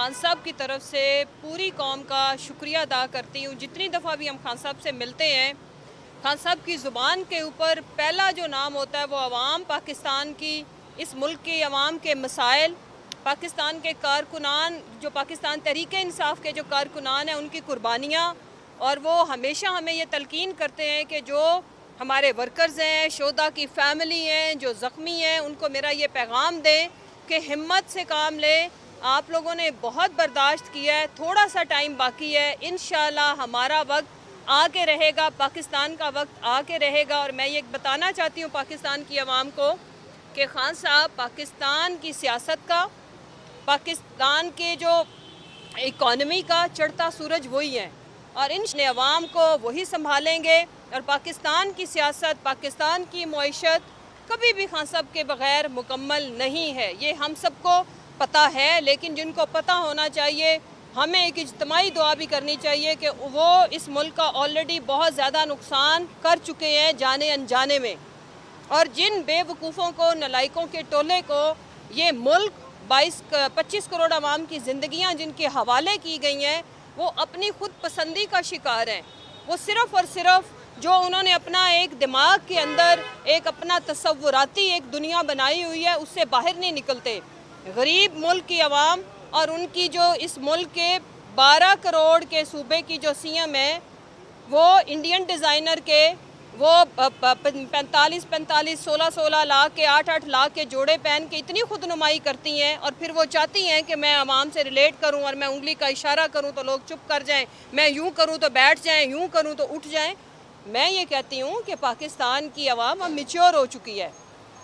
खान साहब की तरफ से पूरी कौम का शुक्रिया अदा करती हूँ। जितनी दफ़ा भी हम खान साहब से मिलते हैं, खान साहब की ज़ुबान के ऊपर पहला जो नाम होता है वो अवाम पाकिस्तान की, इस मुल्क के अवाम के मसाइल, पाकिस्तान के कारकुनान, जो पाकिस्तान तहरीक इंसाफ के जो कारकुनान हैं उनकी कुर्बानियाँ। और वो हमेशा हमें ये तलकीन करते हैं कि जो हमारे वर्कर्स हैं, शोदा की फ़ैमिली हैं, जो ज़ख्मी हैं, उनको मेरा ये पैगाम दें कि हिम्मत से काम लें। आप लोगों ने बहुत बर्दाश्त किया है, थोड़ा सा टाइम बाकी है, इंशाल्लाह हमारा वक्त आके रहेगा, पाकिस्तान का वक्त आके रहेगा। और मैं ये बताना चाहती हूँ पाकिस्तान की आवाम को कि खान साहब पाकिस्तान की सियासत का, पाकिस्तान के जो इकॉनमी का चढ़ता सूरज वही है और इन अवाम को वही संभालेंगे। और पाकिस्तान की सियासत, पाकिस्तान की मईशत कभी भी खान साहब के बग़ैर मुकम्मल नहीं है, ये हम सबको पता है। लेकिन जिनको पता होना चाहिए, हमें एक इज्तिमाई दुआ भी करनी चाहिए कि वो इस मुल्क का ऑलरेडी बहुत ज़्यादा नुकसान कर चुके हैं जाने अनजाने में। और जिन बेवकूफ़ों को, नलायकों के टोले को ये मुल्क 25 करोड़ आवाम की ज़िंदगियाँ जिनके हवाले की गई हैं, वो अपनी खुद पसंदी का शिकार हैं। वो सिर्फ़ और सिर्फ जो उन्होंने अपना एक दिमाग के अंदर एक अपना तसव्वुराती एक दुनिया बनाई हुई है, उससे बाहर नहीं निकलते। गरीब मुल्क की आवाम और उनकी जो इस मुल्क के 12 करोड़ के सूबे की जो सीएम है, वो इंडियन डिज़ाइनर के वो 45 16 लाख के 8 लाख के जोड़े पहन के इतनी खुद नुमाई करती हैं। और फिर वो चाहती हैं कि मैं आवाम से रिलेट करूं और मैं उंगली का इशारा करूं तो लोग चुप कर जाएं, मैं यूं करूं तो बैठ जाएं, यूं करूं तो उठ जाएं। मैं ये कहती हूं कि पाकिस्तान की आवाम अब मैच्योर हो चुकी है।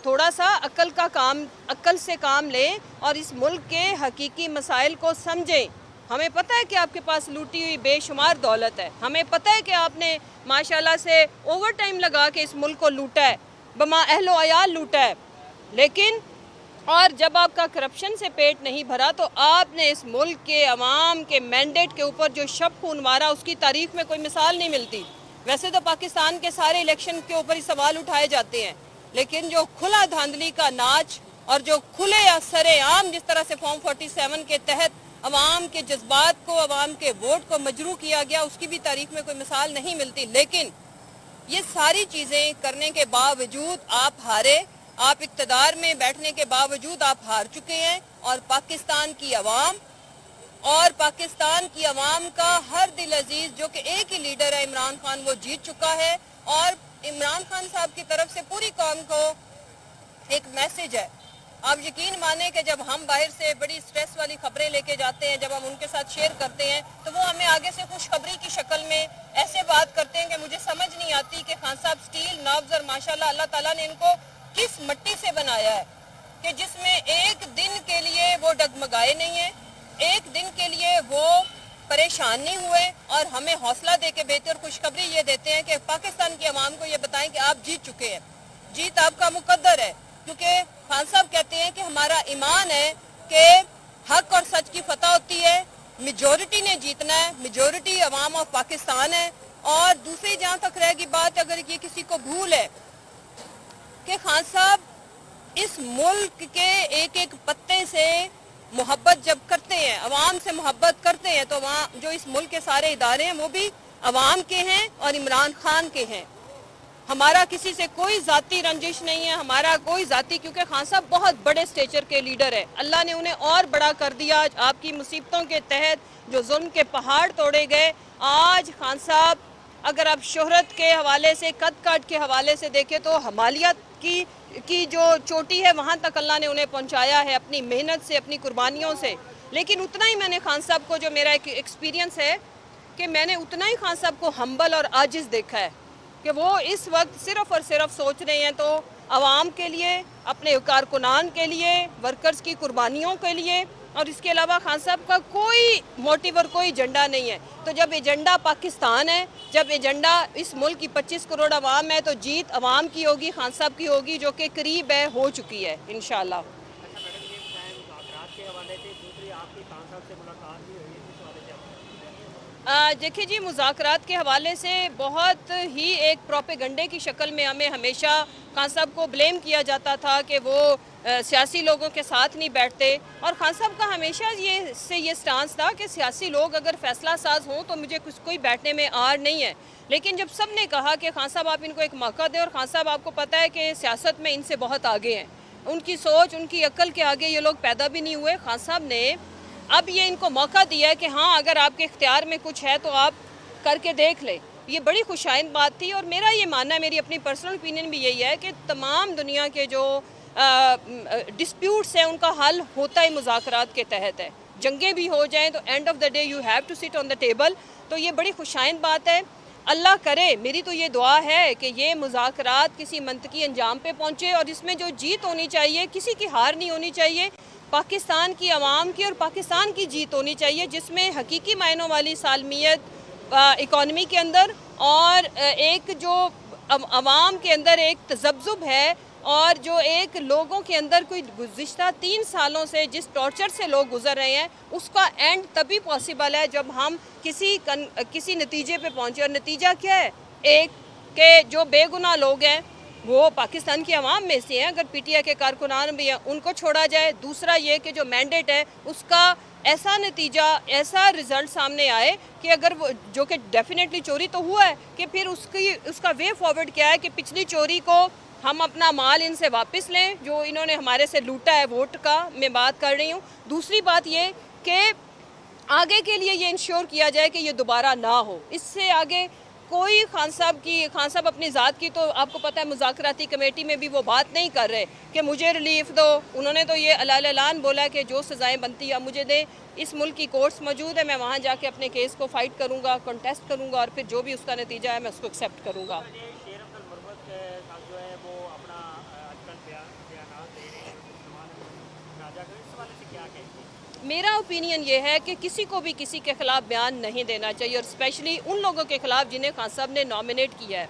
थोड़ा सा अक्ल से काम लें और इस मुल्क के हकीकी मसाइल को समझें। हमें पता है कि आपके पास लूटी हुई बेशुमार दौलत है, हमें पता है कि आपने माशाल्लाह से ओवर टाइम लगा के इस मुल्क को लूटा है, बमा अहलो अयाल लूटा है। लेकिन और जब आपका करप्शन से पेट नहीं भरा तो आपने इस मुल्क के अवाम के मैंडेट के ऊपर जो शब खून मारा, उसकी तारीख में कोई मिसाल नहीं मिलती। वैसे तो पाकिस्तान के सारे इलेक्शन के ऊपर ही सवाल उठाए जाते हैं, लेकिन जो खुला धांधली का नाच और जो खुले या सरेआम जिस तरह से फॉर्म 47 के तहत अवाम के जज्बात को, अवाम के वोट को मजरू किया गया, उसकी भी तारीख में कोई मिसाल नहीं मिलती। लेकिन ये सारी चीज़ें करने के बावजूद आप हारे, आप इक़्तिदार में बैठने के बावजूद आप हार चुके हैं। और पाकिस्तान की अवाम और पाकिस्तान की अवाम का हर दिल अजीज जो कि एक ही लीडर है इमरान खान, वो जीत चुका है। और इमरान खान साहब की तरफ से पूरी कौम को एक मैसेज है। आप यकीन माने कि जब हम बाहर से बड़ी स्ट्रेस वाली खबरें लेके जाते हैं, जब हम उनके साथ शेयर करते हैं, तो वो हमें आगे से खुशखबरी की शक्ल में ऐसे बात करते हैं कि मुझे समझ नहीं आती कि खान साहब स्टील नर्व्स और माशाल्लाह अल्लाह ताला ने इनको किस मिट्टी से बनाया है कि जिसमें एक दिन के लिए वो डगमगाए नहीं है, एक दिन के लिए वो परेशान नहीं हुए और हमें हौसला दे के बेहतर खुशखबरी ये देते हैं कि पाकिस्तान की आवाम को ये बताएं कि आप जीत चुके हैं, जीत आपका मुकद्दर है। क्योंकि खान साहब कहते हैं कि हमारा ईमान है कि हक और सच की फतह होती है, मेजॉरिटी ने जीतना है, मेजॉरिटी अवाम ऑफ पाकिस्तान है। और दूसरी जहाँ तक रहेगी बात, अगर ये किसी को भूल है कि खान साहब इस मुल्क के एक एक पत्ते से मोहब्बत जब करते हैं, अवाम से मोहब्बत करते हैं, तो वहाँ जो इस मुल्क के सारे इदारे हैं वो भी अवाम के हैं और इमरान खान के हैं। हमारा किसी से कोई ज़ाती रंजिश नहीं है, हमारा कोई ज़ाती, क्योंकि खान साहब बहुत बड़े स्टेचर के लीडर है। अल्लाह ने उन्हें और बड़ा कर दिया। आपकी मुसीबतों के तहत जो जुल्म के पहाड़ तोड़े गए, आज खान साहब अगर आप शोहरत के हवाले से, कद काट के हवाले से देखें तो हमालियत की जो चोटी है वहाँ तक अल्लाह ने उन्हें पहुँचाया है अपनी मेहनत से, अपनी कुर्बानियों से। लेकिन उतना ही मैंने खान साहब को, जो मेरा एक एक्सपीरियंस है कि मैंने उतना ही खान साहब को हम्बल और आजिज़ देखा है कि वो इस वक्त सिर्फ़ और सिर्फ सोच रहे हैं तो आवाम के लिए, अपने कारकुनान के लिए, वर्कर्स की कुर्बानियों के लिए। और इसके अलावा खान साहब का कोई मोटिव और कोई एजेंडा नहीं है। तो जब एजेंडा पाकिस्तान है, जब एजेंडा इस मुल्क की 25 करोड़ आवाम है, तो जीत आवाम की होगी, खान साहब की होगी, जो कि करीब है, हो चुकी है इंशाल्लाह। देखिए जी, मुज़ाकरात के हवाले से बहुत ही एक प्रोपेगंडे की शक्ल में हमें हमेशा खान साहब को ब्लेम किया जाता था कि वो सियासी लोगों के साथ नहीं बैठते। और खान साहब का हमेशा ये स्टांस था कि सियासी लोग अगर फैसला साज हों तो मुझे कोई बैठने में आर नहीं है। लेकिन जब सब ने कहा कि खान साहब आप इनको एक मौका दें, और खान साहब आपको पता है कि सियासत में इनसे बहुत आगे हैं, उनकी सोच उनकी अक्ल के आगे ये लोग पैदा भी नहीं हुए। खान साहब ने अब ये इनको मौका दिया है कि हाँ अगर आपके इख्तियार में कुछ है तो आप करके देख लें। ये बड़ी खुशाइंद बात थी। और मेरा ये मानना है, मेरी अपनी पर्सनल ओपिनियन भी यही है कि तमाम दुनिया के जो डिस्प्यूट्स हैं उनका हल होता ही मुज़ाकरात के तहत है। जंगें भी हो जाएं तो end of the day you have to sit on the table. तो ये बड़ी खुशाइंद बात है। अल्लाह करे, मेरी तो ये दुआ है कि ये मुज़ाकरात किसी मंतकी अंजाम पे पहुँचे और इसमें जो जीत होनी चाहिए, किसी की हार नहीं होनी चाहिए, पाकिस्तान की आवाम की और पाकिस्तान की जीत होनी चाहिए, जिसमें हकीकी मायनों वाली सालमियत इकॉनमी के अंदर और एक जो अवाम के अंदर एक तज़ब्ज़ुब है और जो एक लोगों के अंदर कोई गुज़िश्ता 3 सालों से जिस टॉर्चर से लोग गुजर रहे हैं उसका एंड तभी पॉसिबल है जब हम किसी नतीजे पे पहुँचे। और नतीजा क्या है? एक के जो बेगुनाह लोग हैं वो पाकिस्तान की आवाम में से हैं, अगर पीटीआई के कारकुनान भी हैं उनको छोड़ा जाए। दूसरा ये कि जो मैंडेट है उसका ऐसा नतीजा, ऐसा रिज़ल्ट सामने आए कि अगर वो, जो कि डेफिनेटली चोरी तो हुआ है, कि फिर उसका वे फॉरवर्ड क्या है कि पिछली चोरी को हम अपना माल इनसे वापस लें जो इन्होंने हमारे से लूटा है, वोट का मैं बात कर रही हूँ। दूसरी बात ये कि आगे के लिए ये इंश्योर किया जाए कि ये दोबारा ना हो। इससे आगे कोई खान साहब अपनी ज़ात की, तो आपको पता है मुज़ाकराती कमेटी में भी वो बात नहीं कर रहे कि मुझे रिलीफ दो। उन्होंने तो ये अलान बोला है कि जो सज़ाएँ बनती है मुझे दें। इस मुल्क की कोर्ट्स मौजूद है, मैं वहाँ जाके अपने केस को फ़ाइट करूँगा, कंटेस्ट करूँगा और फिर जो भी उसका नतीजा है मैं उसको एक्सेप्ट करूँगा। मेरा ओपिनियन ये है कि किसी को भी किसी के ख़िलाफ़ बयान नहीं देना चाहिए, और स्पेशली उन लोगों के ख़िलाफ़ जिन्हें खान साहब ने नॉमिनेट किया है।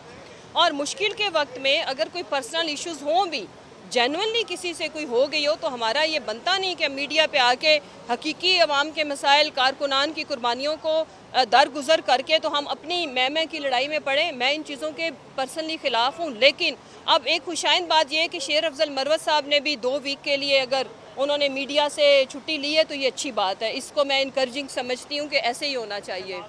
और मुश्किल के वक्त में अगर कोई पर्सनल इश्यूज़ हों भी, जेनुइनली किसी से कोई हो गई हो, तो हमारा ये बनता नहीं कि मीडिया पे आके हकीकी अवाम के मसाइल, कारकुनान की कुर्बानियों को दरगुजर करके तो हम अपनी मैं की लड़ाई में पड़े। मैं इन चीज़ों के पर्सनली ख़िलाफ़ हूँ। लेकिन अब एक खुशाइंद बात यह है कि शेर अफजल मरवत साहब ने भी 2 वीक के लिए अगर उन्होंने मीडिया से छुट्टी ली है तो ये अच्छी बात है। इसको मैं इनकरेजिंग समझती हूँ कि ऐसे ही होना चाहिए।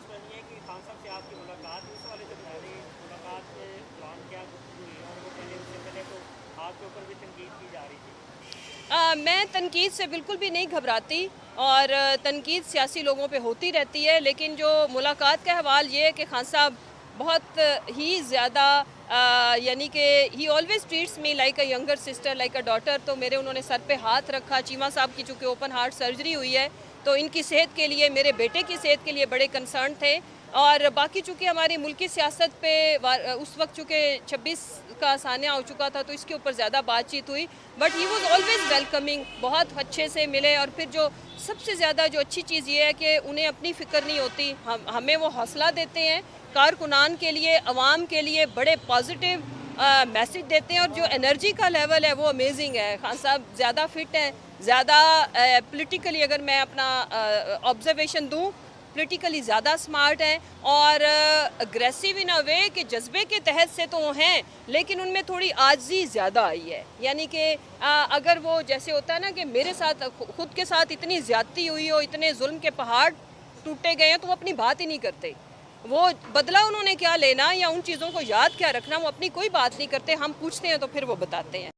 मैं तनकीद से बिल्कुल भी नहीं घबराती और तनकीद सियासी लोगों पे होती रहती है। लेकिन जो मुलाकात का हवाल ये है कि खान साहब बहुत ही ज़्यादा यानी कि ही always treats me like a younger sister, like a daughter. तो मेरे उन्होंने सर पे हाथ रखा। चीमा साहब की चूँकि ओपन हार्ट सर्जरी हुई है तो इनकी सेहत के लिए, मेरे बेटे की सेहत के लिए बड़े कंसर्न थे। और बाकी चूँकि हमारी मुल्की सियासत पे उस वक्त चूँकि 26 का सानिया हो चुका था तो इसके ऊपर ज़्यादा बातचीत हुई, but he was always welcoming, बहुत अच्छे से मिले। और फिर जो सबसे ज़्यादा जो अच्छी चीज़ ये है कि उन्हें अपनी फ़िक्र नहीं होती, हमें वो हौसला देते हैं, कारकुनान के लिए, अवाम के लिए बड़े पॉजिटिव मैसेज देते हैं। और जो एनर्जी का लेवल है वो अमेजिंग है। खान साहब ज़्यादा फिट हैं, ज़्यादा पोलिटिकली अगर मैं अपना ऑब्जर्वेशन दूँ, पोलिटिकली ज़्यादा स्मार्ट हैं और अग्रेसिव इन अ वे कि जज्बे के तहत से तो हैं लेकिन उनमें थोड़ी आजी ज़्यादा आई है। यानी कि अगर वो जैसे होता है ना कि मेरे साथ खुद के साथ इतनी ज़्यादती हुई हो, इतने जुल्म के पहाड़ टूटे गए हैं तो वो अपनी बात ही नहीं करते। वो बदला उन्होंने क्या लेना या उन चीज़ों को याद क्या रखना, वो अपनी कोई बात नहीं करते। हम पूछते हैं तो फिर वो बताते हैं।